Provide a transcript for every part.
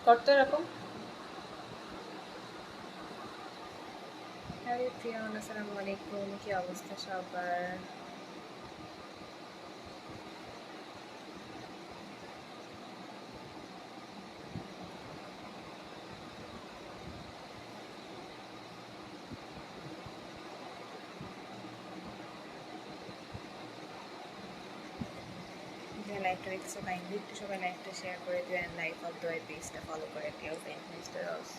করতে এরকম। হ্যাঁ প্রিয়ন, আসসালামু আলাইকুম, কি অবস্থা সবার? যে লাইভটা দেখছো কাইন্ডলি একটু সবাই লাইভটা শেয়ার করে দিও অ্যান্ড লাইভ অফ দোয়াই পেজটা ফলো করে দিও ফ্রেন্ড মিস্টার রস।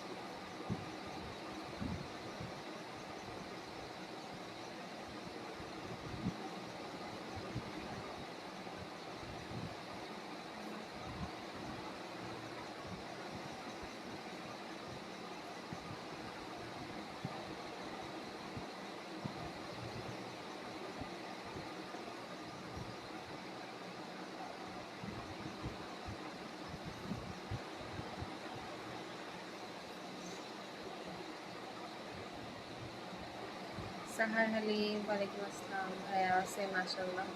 সাহার আলী, ওয়ালাইকুম আসসালাম ভাইয়া। আছে মাশাল্লাহ।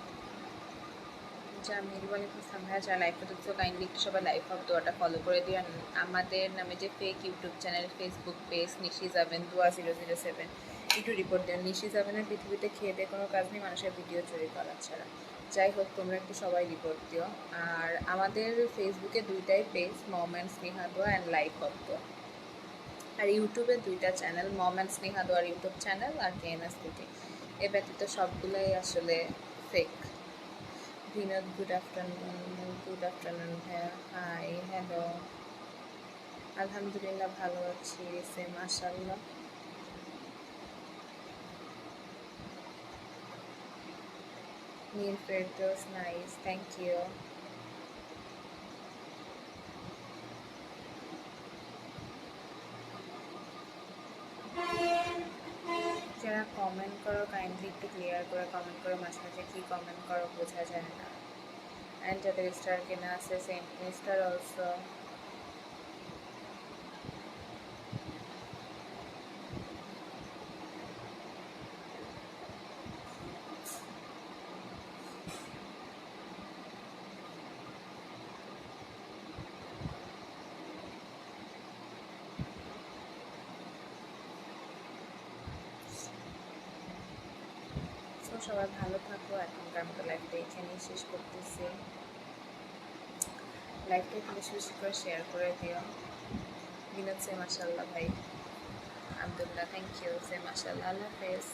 জামিল, ওয়ালাইকুম আসসালাম ভাইয়া। যারা লাইভটা দেখছো কাইন্ডলি একটু সবাই লাইভ অফ দোয়াটা ফলো করে দিও। আমাদের নামে যে fake YouTube channel, Facebook page নিশি যাবেন 2007 একটু রিপোর্ট দেন। নিশি যাবেনের পৃথিবীতে খেয়ে দিয়ে কোনো কাজ নেই মানুষের ভিডিও চুরি করা ছাড়া। যাই হোক, তোমরা একটু সবাই রিপোর্ট দিও। আর আমাদের ফেসবুকে দুইটাই পেজ, মম অ্যান্ড স্নেহা দোয়া অ্যান্ড লাইভ অফ দোয়া। আর ইউটিউবে দুইটা চ্যানেল, মম অ্যান্ড স্নেহা দোয়ার ইউটিউব চ্যানেল আর কেএনএস বিউটি। এ ব্যতীত সবগুলোই আসলে ফেক। Binod, good afternoon. Good afternoon ভাইয়া। Hi, hello. আলহামদুলিল্লাহ ভালো আছি, সে মাশাল্লাহ। Neel Ferdous, nice, thank you. যারা কমেন্ট করো কাইন্ডলি একটু ক্লিয়ার করে কমেন্ট করো, মাঝে মাঝে কী কমেন্ট করো বোঝা যায় না। অ্যান্ড যাদের স্টার কেনা আছে, সেন্ট মিস্টার অলসো। তো সবাই ভালো থাকো। এখনকার মতো লাইফটা এখানেই শেষ করতেছি। লাইভটা একটু বেশি বেশি করে শেয়ার করে দিও। বিনোদ, সে মাশাল্লাহ ভাই। আবদুল্লাহ, থ্যাংক ইউ, সে মাশাল্লাহ। আল্লাহ হাফেজ।